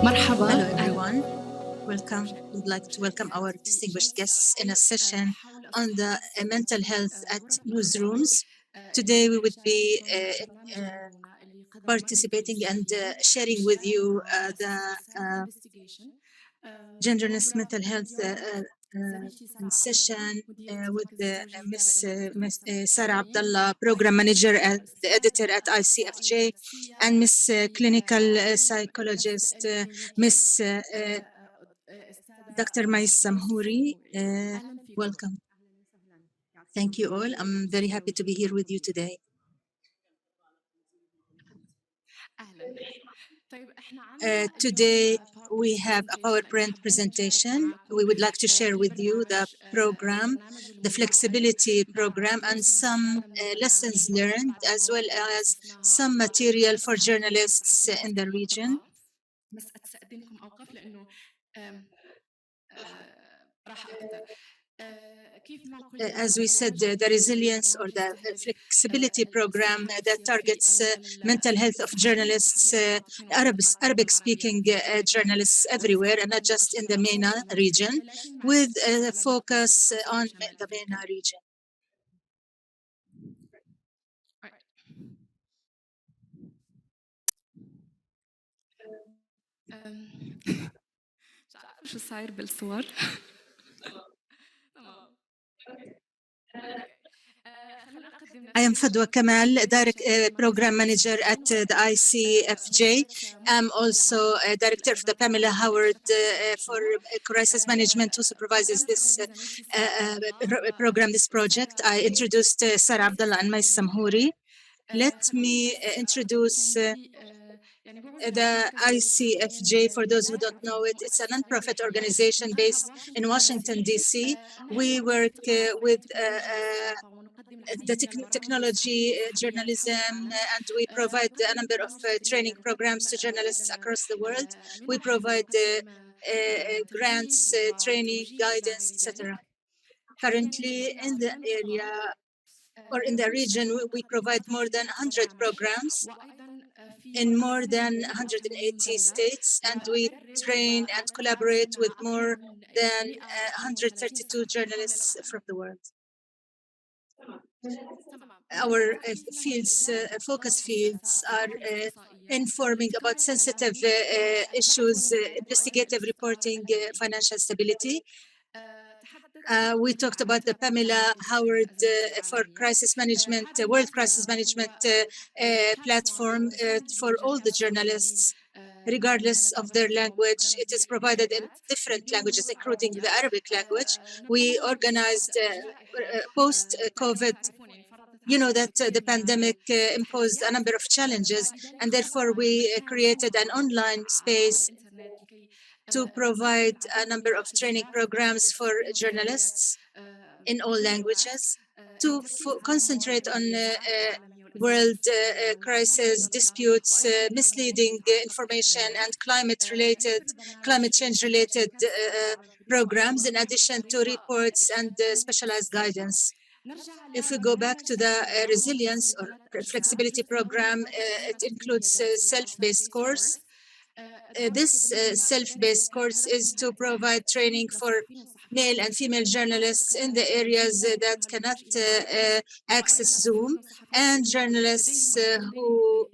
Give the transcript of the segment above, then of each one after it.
مرحبا. Hello everyone, welcome. We'd like to welcome our distinguished guests in a session on the mental health at newsrooms. Today we would be participating and sharing with you the genderless mental health session with Miss Sarah Abdallah, Program Manager and the Editor at ICFJ, and Miss Clinical Psychologist, Miss Dr. Mais Samhouri. Welcome. Thank you all. I'm very happy to be here with you today. Today, we have a PowerPoint presentation. We would like to share with you the program, the flexibility program, and some lessons learned, as well as some material for journalists in the region. As we said, the resilience or the flexibility program that targets mental health of journalists, Arabic-speaking journalists everywhere, and not just in the MENA region, with a focus on the MENA region. شو صاير بالصور؟ I am Fadwa Kamal, Program Manager at the ICFJ. I'm also a Director of the Pamela Howard for Crisis Management, who supervises this program, this project. I introduced Sarah Abdallah and Mais Samhouri. Let me introduce the ICFJ, for those who don't know it. It's a nonprofit organization based in Washington, D.C. We work with the technology, journalism, and we provide a number of training programs to journalists across the world. We provide grants, training, guidance, etc. Currently, in the area or in the region, we provide more than 100 programs in more than 180 states, and we train and collaborate with more than 132 journalists from the world. Our focus fields are informing about sensitive issues, investigative reporting, financial stability. We talked about the Pamela Howard for crisis management, World Crisis Management platform for all the journalists, regardless of their language. It is provided in different languages, including the Arabic language. We organized post-COVID. You know that the pandemic imposed a number of challenges, and therefore we created an online space to provide a number of training programs for journalists in all languages to concentrate on world crisis, disputes, misleading information, and climate change-related programs, in addition to reports and specialized guidance. If we go back to the resilience or flexibility program, it includes a self-based course. This self-based course is to provide training for male and female journalists in the areas that cannot access Zoom, and journalists who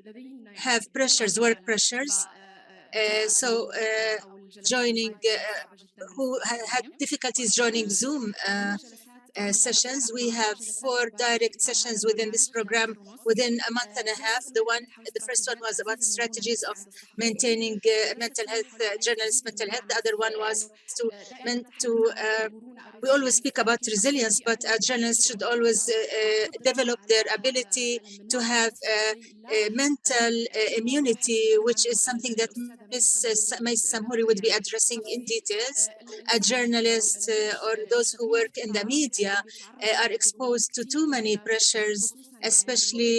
have pressures, work pressures. Who had difficulties joining Zoom sessions. We have 4 direct sessions within this program within a month and a half. The first one was about strategies of maintaining mental health, journalists' mental health. The other one was we always speak about resilience, but journalists should always develop their ability to have mental immunity, which is something that Ms. Samhouri would be addressing in details. A journalist or those who work in the media are exposed to too many pressures, especially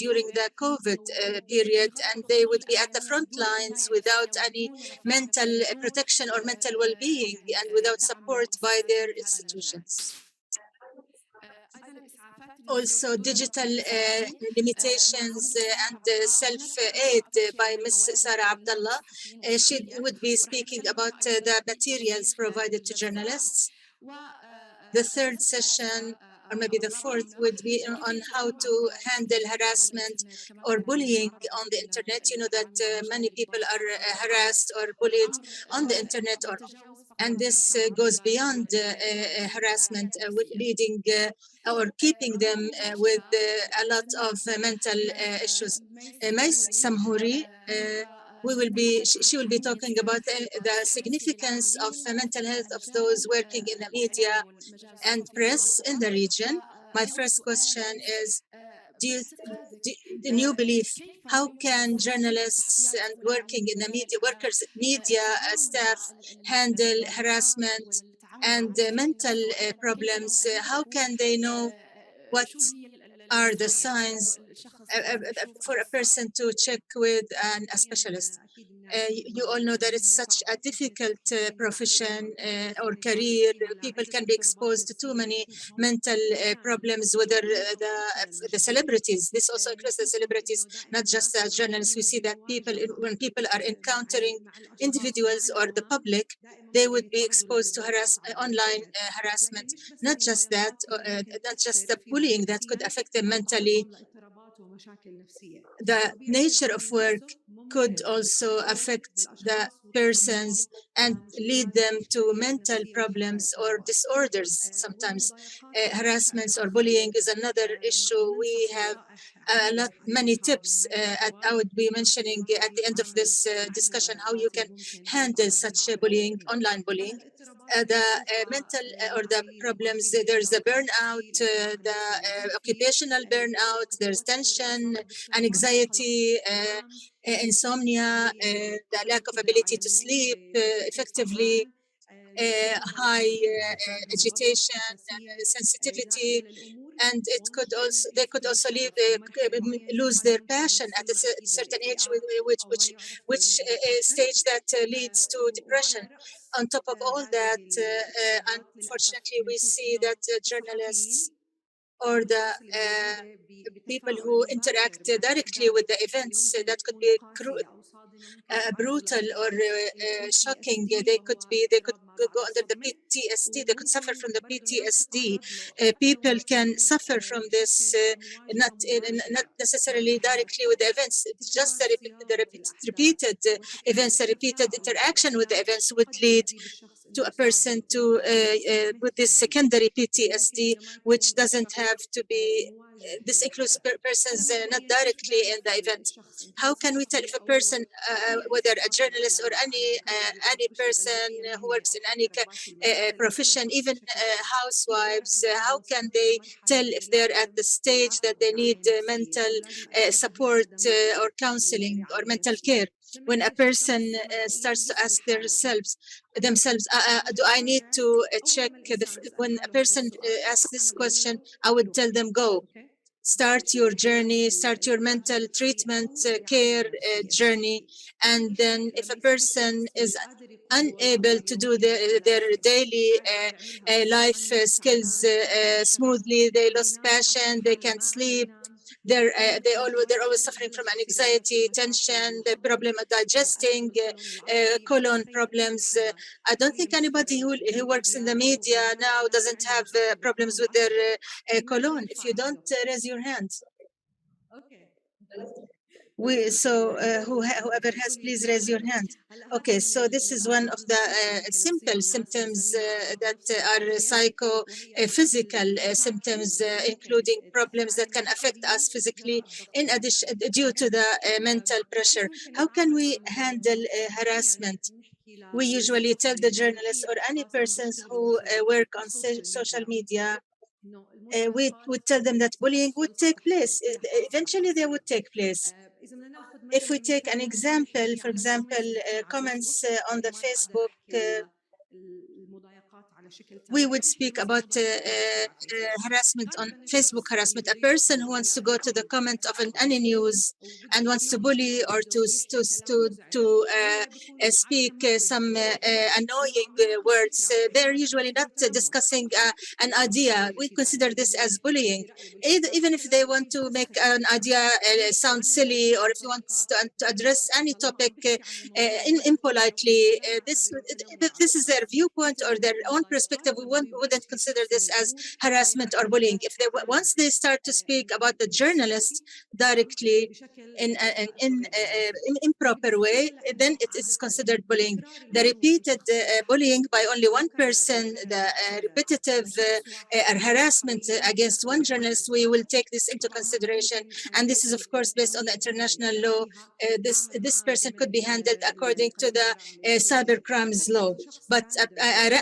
during the COVID period, and they would be at the front lines without any mental protection or mental well-being and without support by their institutions. Also, digital limitations and self-aid by Ms. Sarah Abdallah. She would be speaking about the materials provided to journalists. The third session, or maybe the fourth, would be on how to handle harassment or bullying on the internet. You know that many people are harassed or bullied on the internet, and this goes beyond harassment, with leading or keeping them with a lot of mental issues. Mais Samhouri, she will be talking about the significance of mental health of those working in the media and press in the region. My first question is, do you, do, the new belief, how can journalists and working in the media, media staff handle harassment and mental problems? How can they know what are the signs for a person to check with a specialist? You all know that it's such a difficult profession or career. People can be exposed to too many mental problems, whether the celebrities. This also includes the celebrities, not just the journalists. We see that when people are encountering individuals or the public, they would be exposed to online harassment. Not just that, not just the bullying that could affect them mentally. The nature of work could also affect the persons and lead them to mental problems or disorders sometimes. Harassments or bullying is another issue. We have many tips. I would be mentioning at the end of this discussion how you can handle such bullying, online bullying. The mental or the problems, there's the burnout, the occupational burnout, there's tension, anxiety, insomnia, the lack of ability to sleep effectively, high agitation, sensitivity, and they could also lose their passion at a certain age, which stage that leads to depression. On top of all that, unfortunately, we see that journalists or the people who interact directly with the events that could be brutal or shocking. They could go under the PTSD. They could suffer from the PTSD. People can suffer from this, not necessarily directly with the events. It's just the repeated events, the repeated interaction with the events would lead to a person to with this secondary PTSD, which doesn't have to be. This includes persons not directly in the event. How can we tell if a person, whether a journalist or any person who works in any profession, even housewives, how can they tell if they're at the stage that they need mental support or counseling or mental care? When a person starts to ask themselves, do I need to check? When a person asks this question, I would tell them, go. Start your journey, start your mental treatment care journey. And then if a person is unable to do their daily life skills smoothly, they lost passion, they can't sleep, they're always suffering from anxiety, tension, the problem of digesting, colon problems. I don't think anybody who works in the media now doesn't have problems with their colon. If you don't, raise your hand. Whoever has, please raise your hand. Okay, so this is one of the simple symptoms that are psycho-physical symptoms, including problems that can affect us physically, in addition, due to the mental pressure. How can we handle harassment? We usually tell the journalists or any persons who work on social media, we would tell them that bullying would take place. Eventually, they would take place. If we take an example, for example, comments on the Facebook, we would speak about harassment on Facebook harassment. A person who wants to go to the comment of any news and wants to bully or to speak some annoying words, they're usually not discussing an idea. We consider this as bullying. Even if they want to make an idea sound silly, or if you want to address any topic impolitely, this is their viewpoint or their own perspective. We wouldn't consider this as harassment or bullying. If they once they start to speak about the journalist directly in an improper way, then it is considered bullying. The repeated bullying by only one person, the repetitive harassment against one journalist, we will take this into consideration. And this is, of course, based on the international law. This person could be handled according to the cyber crimes law. But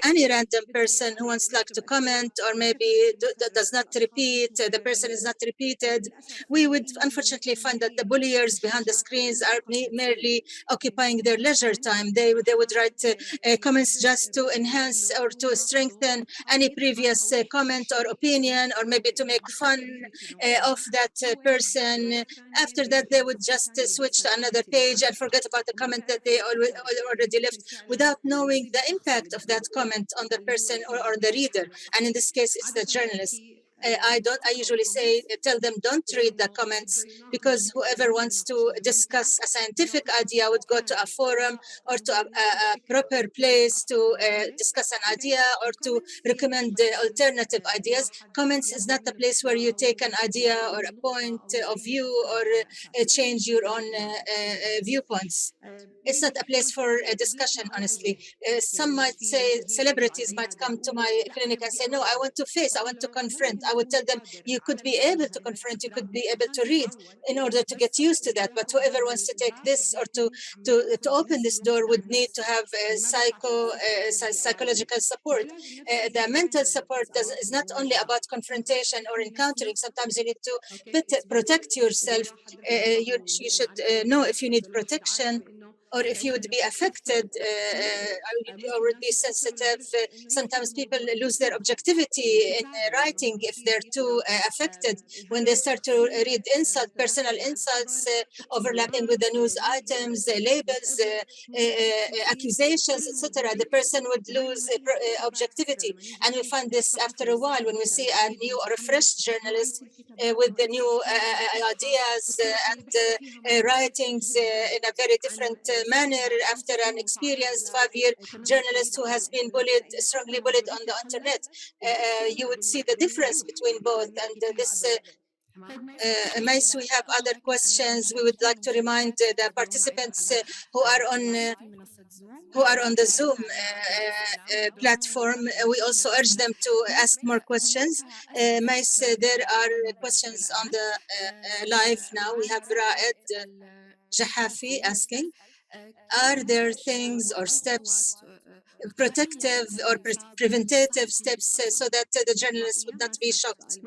any random person who wants like to comment or maybe does not repeat, the person is not repeated, we would unfortunately find that the bulliers behind the screens are merely occupying their leisure time. They would write comments just to enhance or to strengthen any previous comment or opinion, or maybe to make fun of that person. After that, they would just switch to another page and forget about the comment that they already left, without knowing the impact of that comment on the person or the reader. And in this case, it's the journalist. I usually tell them, don't read the comments, because whoever wants to discuss a scientific idea would go to a forum or to a proper place to discuss an idea or to recommend alternative ideas. Comments is not a place where you take an idea or a point of view or change your own viewpoints. It's not a place for a discussion, honestly. Some might say, celebrities might come to my clinic and say, no, I want to confront. I would tell them, you could be able to confront, you could be able to read in order to get used to that. But whoever wants to take this or to open this door would need to have psychological support. The mental support is not only about confrontation or encountering. Sometimes you need to protect yourself. You should know if you need protection, or if you would be affected or would be sensitive. Sometimes people lose their objectivity in writing if they're too affected. When they start to read personal insults overlapping with the news items, labels, accusations, etc., the person would lose objectivity. And we find this after a while when we see a new or a fresh journalist with the new ideas and writings in a very different manner after an experienced 5-year journalist who has been strongly bullied on the internet. You would see the difference between both. And this Mais, we have other questions. We would like to remind the participants who are on the Zoom platform. We also urge them to ask more questions. Mais, there are questions on the live now. We have Raed Jahafi asking, are there things or steps, protective or preventative steps, so that the journalists would not be shocked?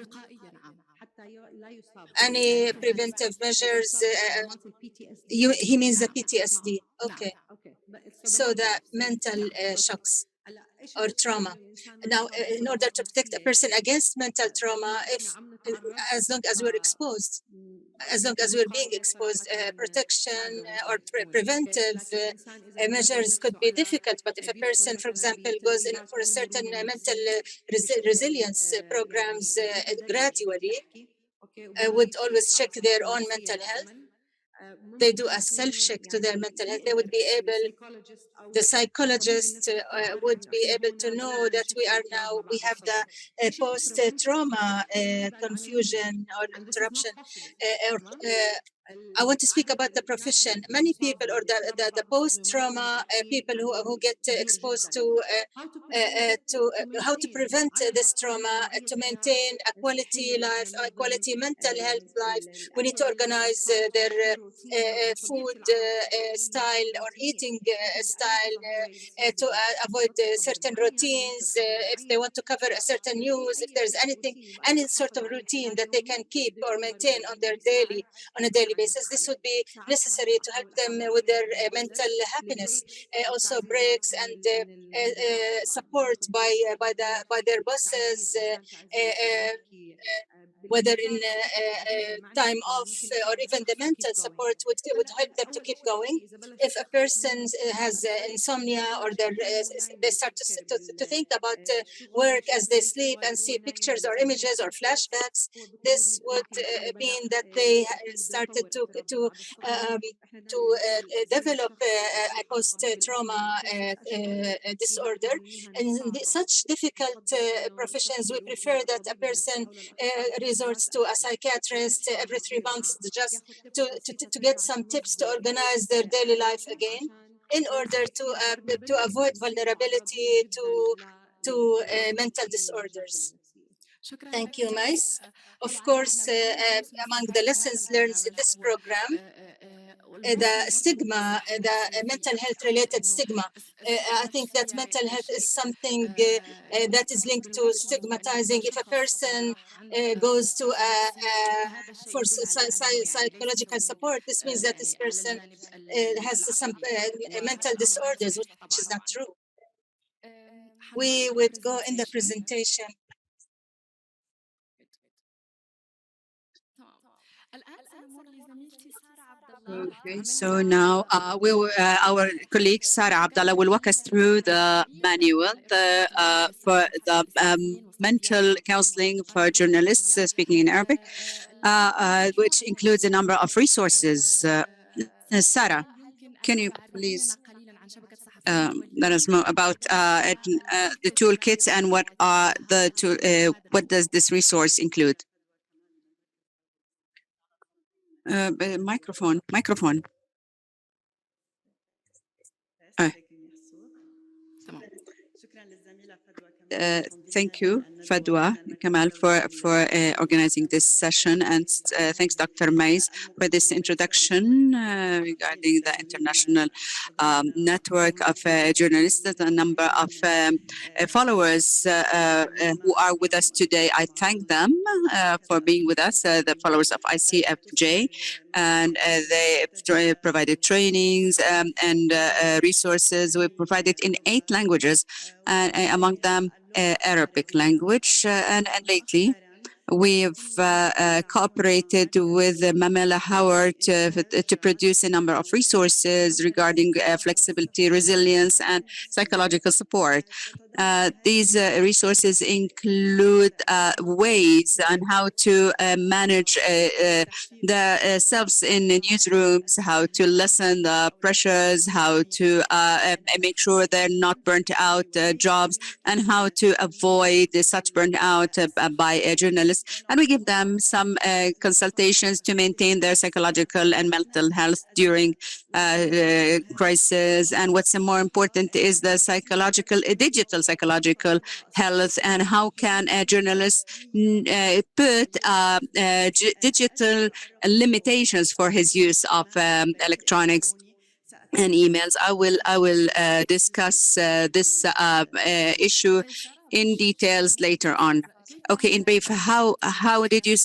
Any preventive measures? He means the PTSD. Okay. So the mental shocks or trauma. Now, in order to protect a person against mental trauma, as long as we're exposed, as long as we're being exposed, protection or preventive measures could be difficult. But if a person, for example, goes in for a certain mental resilience programs gradually, would always check their own mental health. They do a self-check to their mental health. They would be able, the psychologist would be able to know that we have the post-trauma confusion or interruption. I want to speak about the profession. Many people, or the post-trauma people who get exposed to how to prevent this trauma, to maintain a quality life, a quality mental health life. We need to organize their food style or eating style to avoid certain routines. If they want to cover a certain news, if there's any sort of routine that they can keep or maintain on a daily basis. This would be necessary to help them with their mental happiness. Also breaks and support by their bosses, whether in time off or even the mental support would help them to keep going. If a person has insomnia or they start to think about work as they sleep and see pictures or images or flashbacks, this would mean that they started um, develop a post-trauma disorder. And in such difficult professions, we prefer that a person resorts to a psychiatrist every 3 months just to get some tips to organize their daily life again in order to avoid vulnerability to mental disorders. Thank you, Mais. Of course, among the lessons learned in this program, the stigma, the mental health related stigma. I think that mental health is something that is linked to stigmatizing. If a person goes to for psychological support, this means that this person has some mental disorders, which is not true. We would go in the presentation. Okay, so now our colleague Sarah Abdallah will walk us through the manual for the mental counseling for journalists speaking in Arabic, which includes a number of resources. Sarah, can you please let us know about the toolkits and what are the what does this resource include? Microphone. Thank you, Fadwa Kamal, for organizing this session, and thanks, Dr. Mais, for this introduction regarding the international network of journalists. A number of followers who are with us today. I thank them for being with us, the followers of ICFJ, and they provided trainings and resources. We provided in 8 languages, and among them Arabic language. And lately, we've cooperated with Pamela Howard to produce a number of resources regarding flexibility, resilience, and psychological support. These resources include ways on how to manage the selves in the newsrooms, how to lessen the pressures, how to make sure they're not burnt out jobs, and how to avoid such burnout by journalists. And we give them some consultations to maintain their psychological and mental health during crisis. And what's more important is the digital psychological health, and how can a journalist put digital limitations for his use of electronics and emails. I will discuss this issue in details later on. Okay, in brief, how do you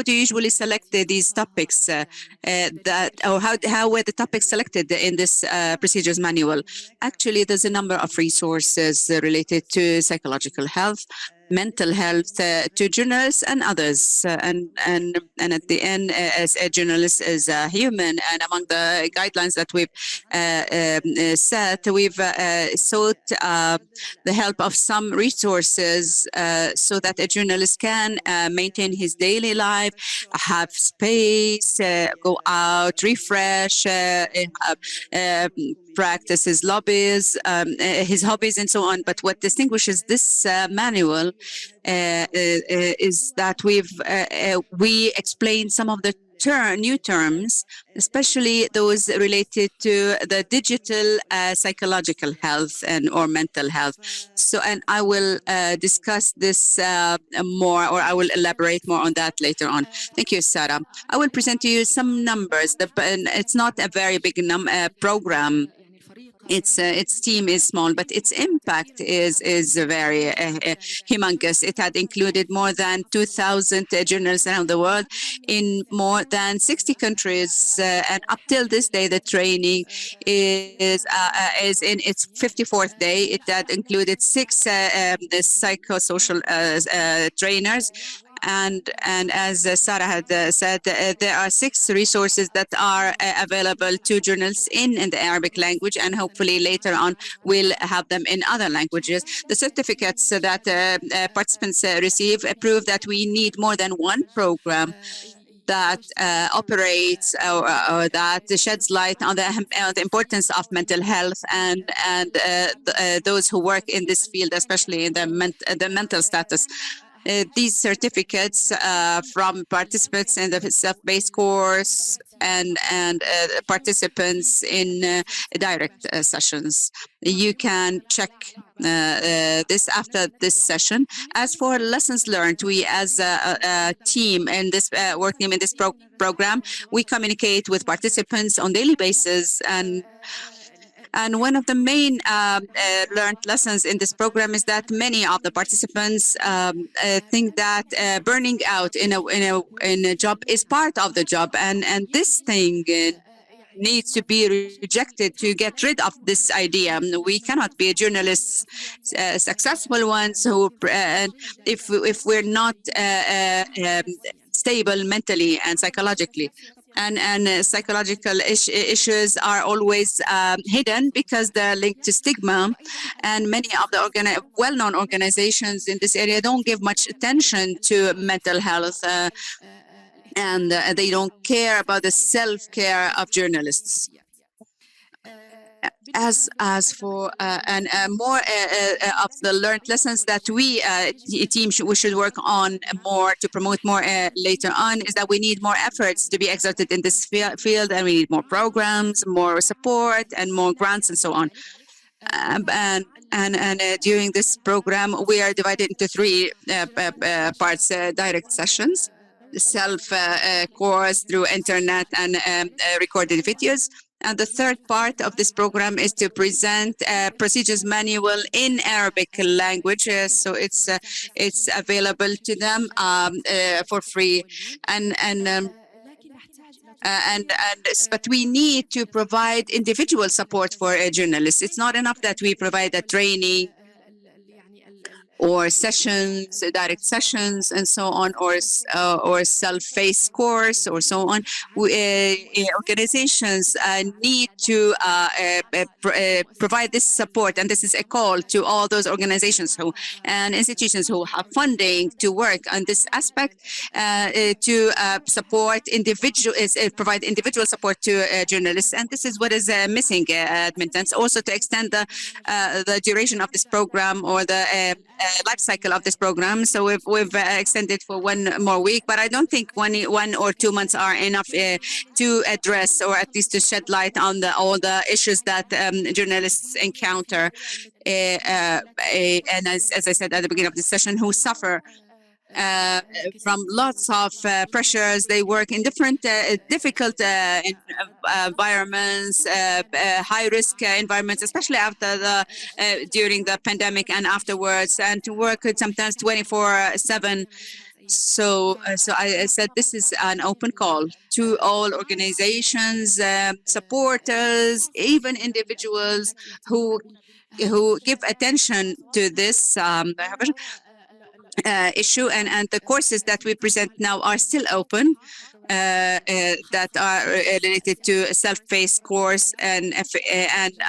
usually select these topics how were the topics selected in this procedures manual? Actually, there's a number of resources related to psychological health, mental health, to journalists and others, and at the end, as a journalist is a human, and among the guidelines that we've set, we've sought the help of some resources so that a journalist can maintain his daily life, have space, go out, refresh, practice his his hobbies, and so on. But what distinguishes this manual is that we explain some of the new terms, especially those related to the digital psychological health or mental health. So, and I will discuss this more, or I will elaborate more on that later on. Thank you, Sarah. I will present to you some numbers. It's not a very big program. its team is small, but its impact is very humongous. It had included more than 2,000 journalists around the world in more than 60 countries, and up till this day, the training is in its 54th day. It had included six the psychosocial trainers. And as Sarah had said, there are six resources that are available to journalists in the Arabic language, and hopefully later on we'll have them in other languages. The certificates that participants receive prove that we need more than one program that operates or that sheds light on the importance of mental health and those who work in this field, especially in the mental status. These certificates from participants in the self-paced course and participants in direct sessions. You can check this after this session. As for lessons learned, we as a team in this work team in this program, we communicate with participants on daily basis, and one of the main learned lessons in this program is that many of the participants think that burning out in a job is part of the job, and this thing needs to be rejected to get rid of this idea. We cannot be journalists, successful ones, who if we're not stable mentally and psychologically. And psychological issues are always hidden because they're linked to stigma. And many of the well-known organizations in this area don't give much attention to mental health, and they don't care about the self-care of journalists. As for and more of the learned lessons that we we should work on more to promote more later on is that we need more efforts to be exerted in this field, and we need more programs, more support, and more grants, and so on. During this program, we are divided into three parts: direct sessions, self course through internet, and recorded videos. And the third part of this program is to present procedures manual in Arabic language, so it's available to them for free. But we need to provide individual support for journalists. It's not enough that we provide a training or sessions, direct sessions, and so on, or self-paced course, or so on. Organizations need to provide this support, and this is a call to all those organizations and institutions who have funding to work on this aspect, to support provide individual support to journalists, and this is what is missing at Mintens. Also, to extend the duration of this program, or the life cycle of this program. So we've extended for one more week, but I don't think 1 or 2 months are enough to address, or at least to shed light on all the issues that journalists encounter, and as I said at the beginning of this session, who suffer from lots of pressures. They work in different difficult environments, high-risk environments, especially after during the pandemic and afterwards, and to work sometimes 24/7. So I said this is an open call to all organizations, supporters, even individuals who give attention to this issue, and the courses that we present now are still open, that are related to self-paced course and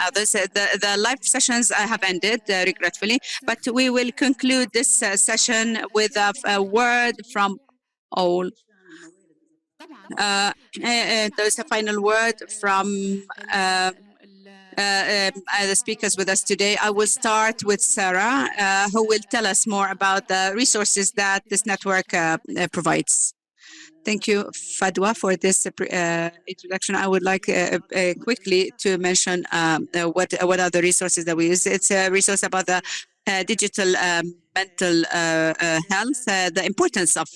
others. The live sessions have ended, regretfully, but we will conclude this session with a word from all. There's a final word from the speakers with us today. I will start with Sarah, who will tell us more about the resources that this network provides. Thank you, Fadwa, for this introduction. I would like quickly to mention what are the resources that we use. It's a resource about the digital mental health, the importance of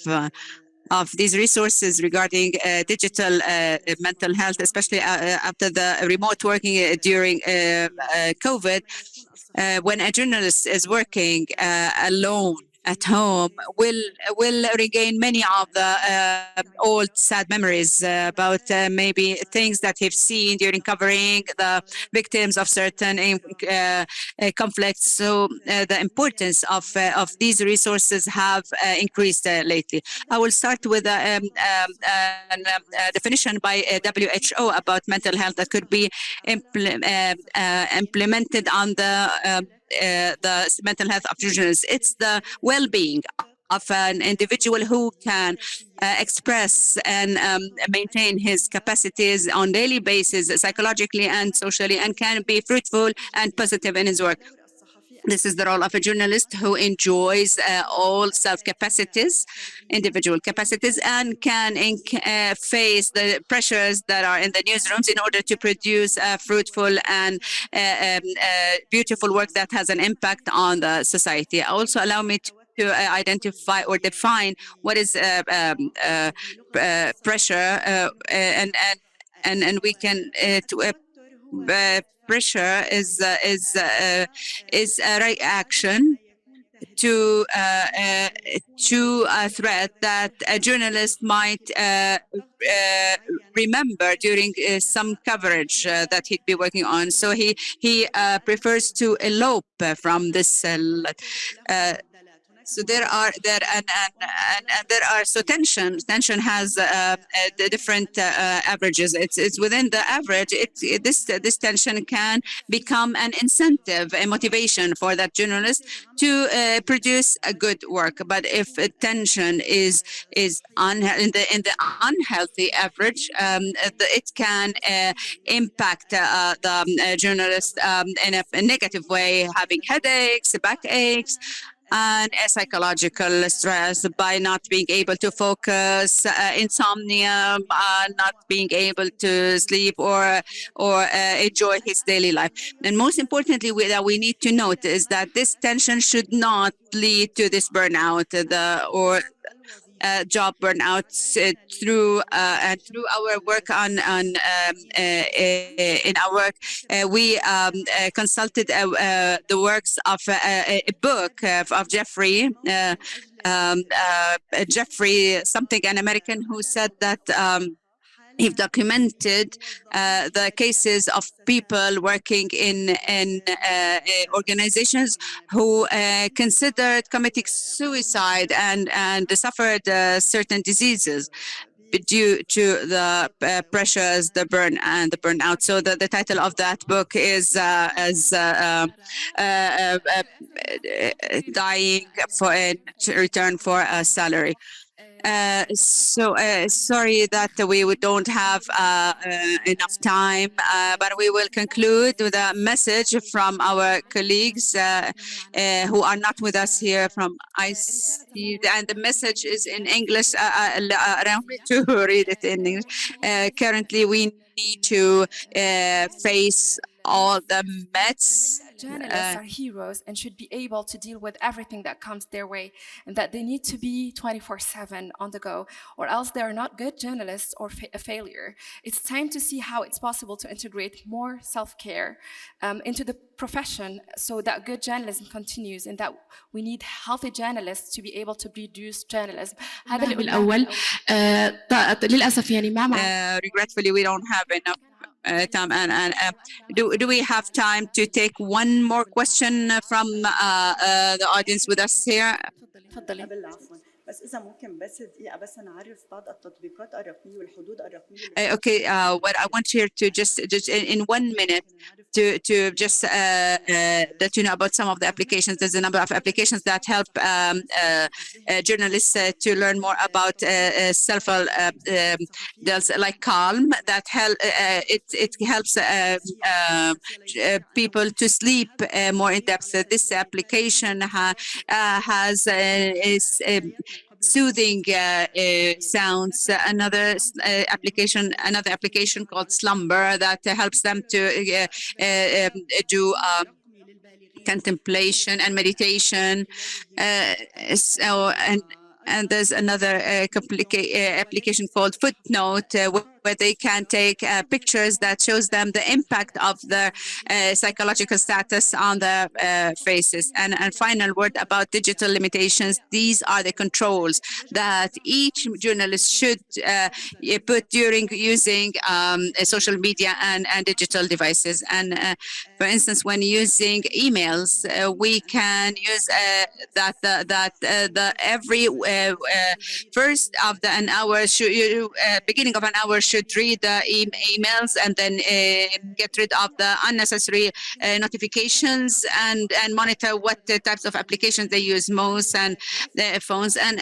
of these resources regarding digital mental health, especially after the remote working during COVID, when a journalist is working alone at home, will regain many of the old sad memories about maybe things that he've seen during covering the victims of certain conflicts. So the importance of these resources have increased lately. I will start with a definition by WHO about mental health that could be implemented on the mental health of journalists. It's the well-being of an individual who can express and maintain his capacities on daily basis, psychologically and socially, and can be fruitful and positive in his work. This is the role of a journalist who enjoys all self-capacities, individual capacities, and can face the pressures that are in the newsrooms in order to produce fruitful and beautiful work that has an impact on the society. Also, allow me to identify or define what is pressure, and we can pressure is a reaction to a threat that a journalist might remember during some coverage that he'd be working on. So he prefers to elope from this. So there are so tension has the different averages. It's within the average. This tension can become an incentive, a motivation for that journalist to produce a good work. But if tension is in the unhealthy average, it can impact the journalist in a negative way, having headaches, backaches, and a psychological stress by not being able to focus, insomnia, not being able to sleep or enjoy his daily life. And most importantly, that we need to note is that this tension should not lead to this burnout, or job burnout through our work in our work. We consulted the works of a book of Jeffrey. Jeffrey something, an American, who said that he documented the cases of people working in organizations who considered committing suicide and suffered certain diseases due to the pressures, the burnout. So the title of that book is dying for in return for a salary. Sorry that we don't have enough time, but we will conclude with a message from our colleagues who are not with us here from IC, and the message is in English. Allow me to read it in English. Currently, we need to face all the myths. Journalists are heroes and should be able to deal with everything that comes their way, and that they need to be 24/7 on the go, or else they are not good journalists or a failure. It's time to see how it's possible to integrate more self-care into the profession so that good journalism continues, and that we need healthy journalists to be able to produce journalism. هذا اللي الأول. للأسف يعني ما Regretfully, we don't have enough time, and do we have time to take one more question from the audience with us here? بس إذا ممكن بس دقيقة بس نعرف بعض التطبيقات الرقمية والحدود الرقمية. Okay, what I want here to just in 1 minute to just let you know about some of the applications. There's a number of applications that help journalists to learn more about self like Calm, that it helps people to sleep more in depth. This application has soothing sounds. Another application called Slumber that helps them to do contemplation and meditation. And there's another application called Footnote, where they can take pictures that shows them the impact of their psychological status on their faces. And final word about digital limitations. These are the controls that each journalist should put during using social media and digital devices. And for instance, when using emails, we can use the every first of an hour beginning of an hour should read the emails, and then get rid of the unnecessary notifications, and monitor what types of applications they use most, and the phones, and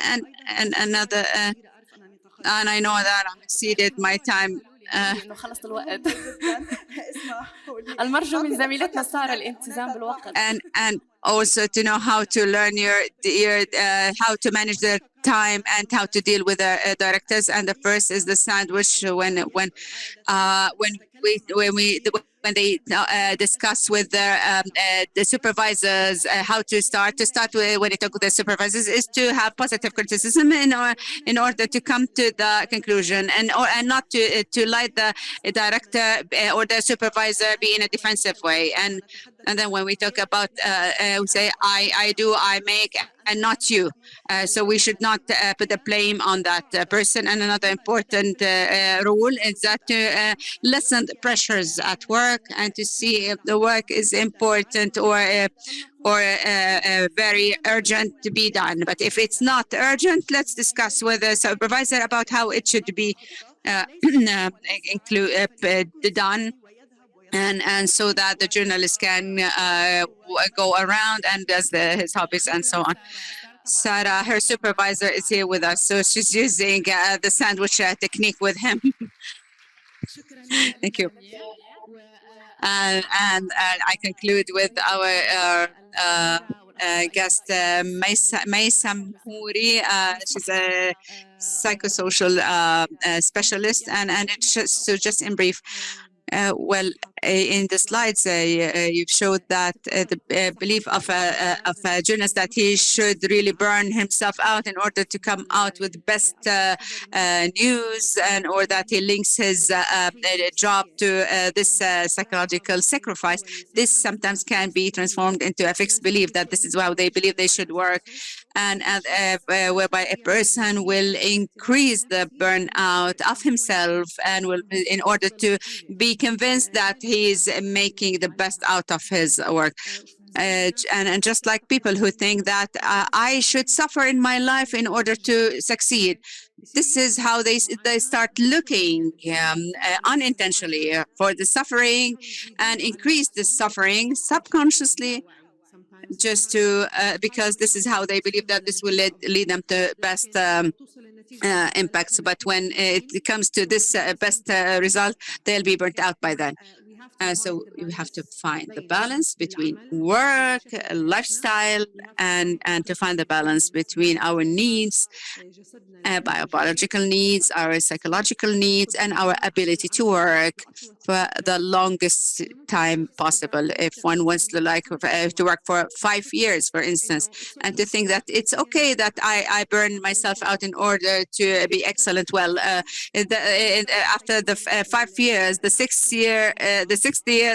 another and I know that I'm exceeded my time. إنه خلص الوقت. جدا اسمحوا لي المرجو من زميلتنا سارة الالتزام بالوقت. and also to know how to learn your how to manage their time and how to deal with the directors. And the first is the sandwich, when they discuss with the supervisors how to start with, when you talk with the supervisors, is to have positive criticism in order to come to the conclusion, and not to let the director or the supervisor be in a defensive way. And then when we talk about we say I do, I make, and not you. So we should not put the blame on that person. And another important rule is that to lessen the pressures at work, and to see if the work is important or very urgent to be done. But if it's not urgent, let's discuss with the supervisor about how it should be done. And so that the journalist can go around and does his hobbies and so on. Sarah, her supervisor, is here with us, so she's using the sandwich technique with him. Thank you. And I conclude with our guest, Maysam Houri. She's a psychosocial specialist, and so just in brief. Well, in the slides, you showed that the belief of a journalist that he should really burn himself out in order to come out with the best news, or that he links his job to this psychological sacrifice. This sometimes can be transformed into a fixed belief that this is how they believe they should work, and whereby a person will increase the burnout of himself, and will, in order to be convinced that he is making the best out of his work. And just like people who think that I should suffer in my life in order to succeed, this is how they start looking unintentionally for the suffering, and increase the suffering subconsciously, just to because this is how they believe that this will lead them to best impacts. But when it comes to this best result, they'll be burnt out by then. So you have to find the balance between work, lifestyle, and to find the balance between our needs, biological needs, our psychological needs, and our ability to work for the longest time possible. If one wants to to work for 5 years, for instance, and to think that it's okay that I burn myself out in order to be excellent. Well, after the 5 years, the sixth year,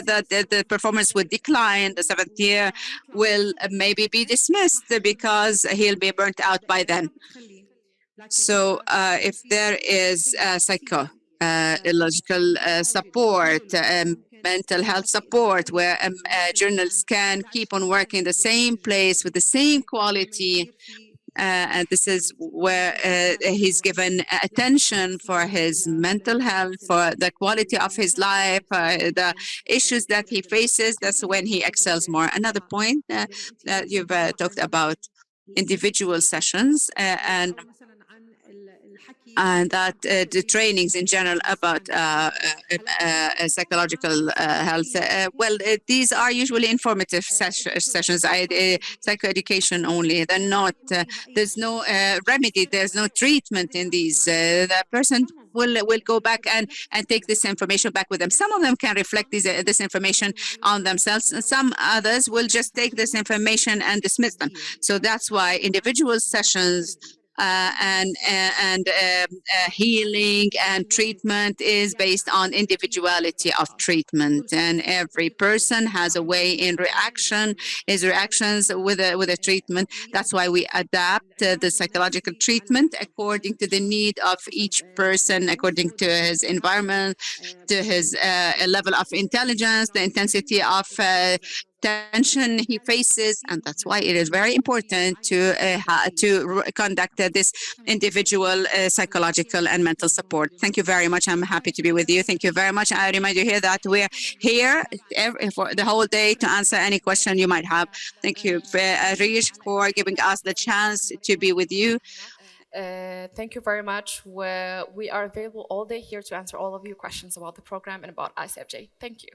the performance would decline. The 7th year will maybe be dismissed because he'll be burnt out by then. So if there is psychological support, mental health support, where journalists can keep on working the same place with the same quality, and this is where he's given attention for his mental health, for the quality of his life, the issues that he faces. That's when he excels more. Another point that you've talked about, individual sessions, and that the trainings in general about psychological health. Well, these are usually informative sessions, psychoeducation only. They're not, there's no remedy, there's no treatment in these. The person will go back and take this information back with them. Some of them can reflect this information on themselves, and some others will just take this information and dismiss them. So that's why individual sessions healing and treatment is based on individuality of treatment, and every person has a way in his reactions with a treatment. That's why we adapt the psychological treatment according to the need of each person, according to his environment, to his level of intelligence, the intensity of tension he faces, and that's why it is very important to conduct this individual psychological and mental support. Thank you very much. I'm happy to be with you. Thank you very much. I remind you here that we're here for the whole day to answer any question you might have. Thank you, Arish, for giving us the chance to be with you. Thank you very much. We are available all day here to answer all of your questions about the program and about ICFJ. Thank you.